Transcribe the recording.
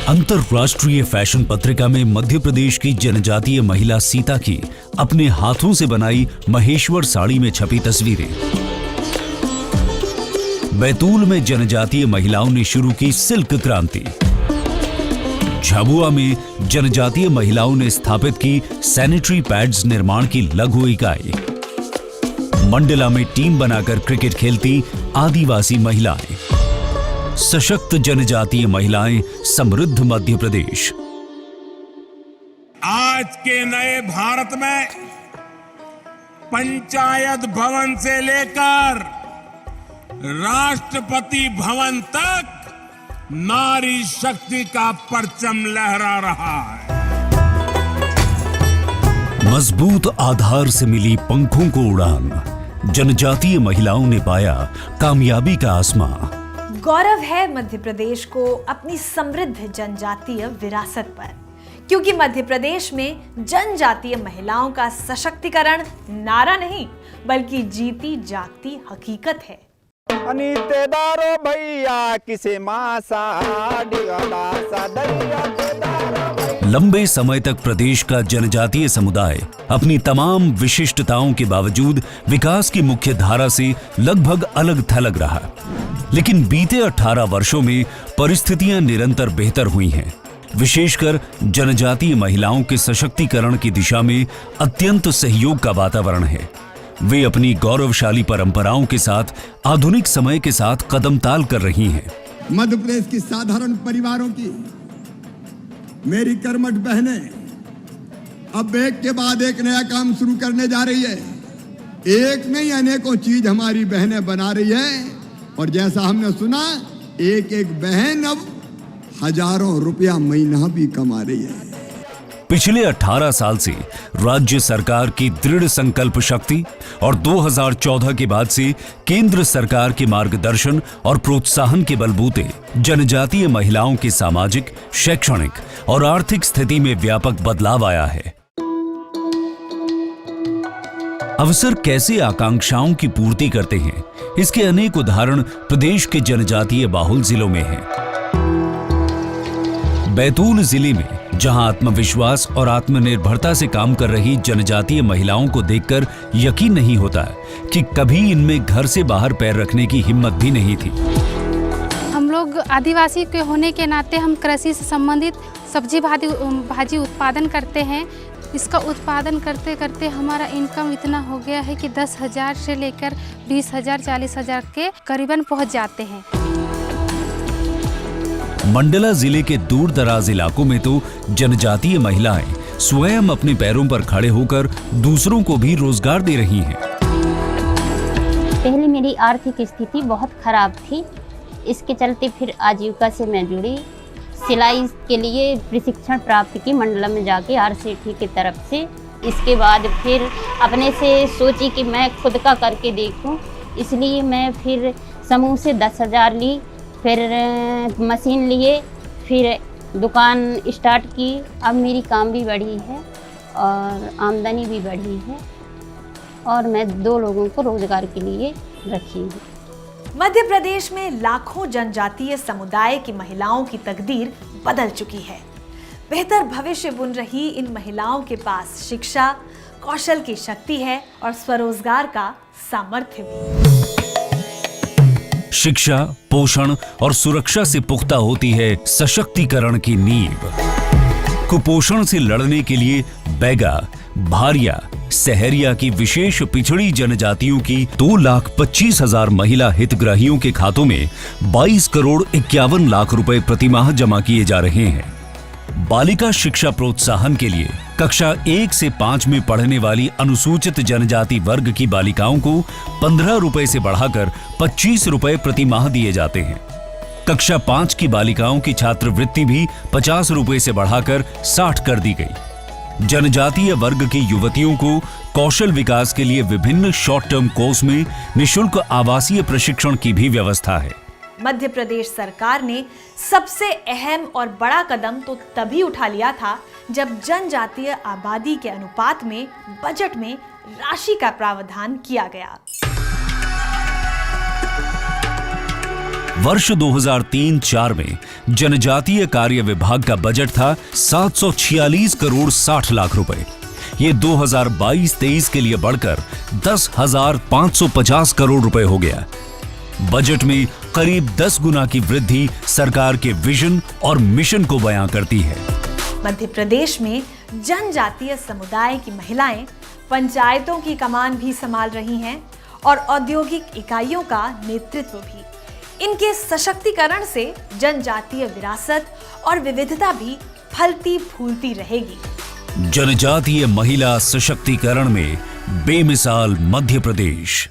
अंतरराष्ट्रीय फैशन पत्रिका में मध्य प्रदेश की जनजातीय महिला सीता की अपने हाथों से बनाई महेश्वर साड़ी में छपी तस्वीरें। बैतूल में जनजातीय महिलाओं ने शुरू की सिल्क क्रांति। झाबुआ में जनजातीय महिलाओं ने स्थापित की सैनिटरी पैड्स निर्माण की लघु इकाई। मंडला में टीम बनाकर क्रिकेट खेलती आदिवासी महिलाएं। सशक्त जनजातीय महिलाएं, समृद्ध मध्य प्रदेश। आज के नए भारत में पंचायत भवन से लेकर राष्ट्रपति भवन तक नारी शक्ति का परचम लहरा रहा है। मजबूत आधार से मिली पंखों को उड़ान, जनजातीय महिलाओं ने पाया कामयाबी का आसमां। गौरव है मध्य प्रदेश को अपनी समृद्ध जनजातीय विरासत पर, क्योंकि मध्य प्रदेश में जनजातीय महिलाओं का सशक्तिकरण नारा नहीं बल्कि जीती जागती हकीकत है। अनीतेदारो भैया किसे मासा लंबे समय तक प्रदेश का जनजातीय समुदाय अपनी तमाम विशिष्टताओं के बावजूद विकास की मुख्य धारा से लगभग अलग थलग रहा, लेकिन बीते 18 वर्षों में परिस्थितियां निरंतर बेहतर हुई हैं। विशेषकर जनजातीय महिलाओं के सशक्तिकरण की दिशा में अत्यंत सहयोग का वातावरण है। वे अपनी गौरवशाली परंपराओं के साथ आधुनिक समय के साथ कदम ताल कर रही हैं। मध्य प्रदेश की साधारण परिवारों की मेरी कर्मठ बहनें अब एक के बाद एक नया काम शुरू करने जा रही है। एक नहीं अनेकों चीज हमारी बहनें बना रही है, और जैसा हमने सुना एक एक बहन अब हजारों रुपया महीना भी कमा रही है। पिछले 18 साल से राज्य सरकार की दृढ़ संकल्प शक्ति और 2014 के बाद से केंद्र सरकार के मार्गदर्शन और प्रोत्साहन के बलबूते जनजातीय महिलाओं की सामाजिक, शैक्षणिक और आर्थिक स्थिति में व्यापक बदलाव आया है। अवसर कैसे आकांक्षाओं की पूर्ति करते हैं, इसके अनेक उदाहरण प्रदेश के जनजातीय बाहुल जिलों में हैं। बैतूल जिले में जहां आत्मविश्वास और आत्मनिर्भरता से काम कर रही जनजातीय महिलाओं को देखकर यकीन नहीं होता कि कभी इनमें घर से बाहर पैर रखने की हिम्मत भी नहीं थी। हम लोग आदिवासी के होने के नाते हम कृषि से संबंधित सब्जी भाजी उत्पादन करते हैं। इसका उत्पादन करते करते हमारा इनकम इतना हो गया है कि 10,000 से लेकर 20,000 40,000 के करीबन पहुंच जाते हैं। मंडला जिले के दूर दराज इलाकों में तो जनजातीय महिलाएं स्वयं अपने पैरों पर खड़े होकर दूसरों को भी रोजगार दे रही हैं। पहले मेरी आर्थिक स्थिति बहुत खराब थी, इसके चलते फिर आजीविका से मैं जुड़ी। सिलाई के लिए प्रशिक्षण प्राप्त की मंडला में जाके RCT की तरफ से। इसके बाद फिर अपने से सोची कि मैं खुद का करके देखूं, इसलिए मैं फिर समूह से 10,000 ली, फिर मशीन लिए, फिर दुकान स्टार्ट की। अब मेरी काम भी बढ़ी है और आमदनी भी बढ़ी है, और मैं 2 लोगों को रोजगार के लिए रखी हूँ। मध्य प्रदेश में लाखों जनजातीय समुदाय की महिलाओं की तकदीर बदल चुकी है। बेहतर भविष्य बुन रही इन महिलाओं के पास शिक्षा, कौशल की शक्ति है और स्वरोजगार का सामर्थ्य भी। शिक्षा, पोषण और सुरक्षा से पुख्ता होती है सशक्तिकरण की नींव। कुपोषण से लड़ने के लिए बैगा, भारिया, सहरिया की विशेष पिछड़ी जनजातियों की 2,25,000 महिला हितग्राहियों के खातों में 22 करोड़ 51 लाख रुपए प्रतिमाह जमा किए जा रहे हैं। बालिका शिक्षा प्रोत्साहन के लिए कक्षा 1 से 5 में पढ़ने वाली अनुसूचित जनजाति वर्ग की बालिकाओं को 15 रुपए से बढ़ाकर 25 रुपए प्रति माह दिए जाते हैं। कक्षा 5 की बालिकाओं की छात्रवृत्ति भी 50 रुपए से बढ़ाकर 60 कर दी गई। जनजातीय वर्ग की युवतियों को कौशल विकास के लिए विभिन्न शॉर्ट टर्म कोर्स में निःशुल्क आवासीय प्रशिक्षण की भी व्यवस्था है। मध्य प्रदेश सरकार ने सबसे अहम और बड़ा कदम तो तभी उठा लिया था जब जनजातीय आबादी के अनुपात में बजट में राशि का प्रावधान किया गया। वर्ष 2003-04 में जनजातीय कार्य विभाग का बजट था 746 करोड़ 60 लाख रुपए। ये 2022-23 के लिए बढ़कर 10,550 करोड़ रुपए हो गया। बजट में करीब 10 गुना की वृद्धि सरकार के विजन और मिशन को बयां करती है। मध्य प्रदेश में जनजातीय समुदाय की महिलाएं पंचायतों की कमान भी संभाल रही हैं और औद्योगिक इकाइयों का नेतृत्व भी। इनके सशक्तिकरण से जनजातीय विरासत और विविधता भी फलती फूलती रहेगी। जनजातीय महिला सशक्तिकरण में बेमिसाल मध्य प्रदेश।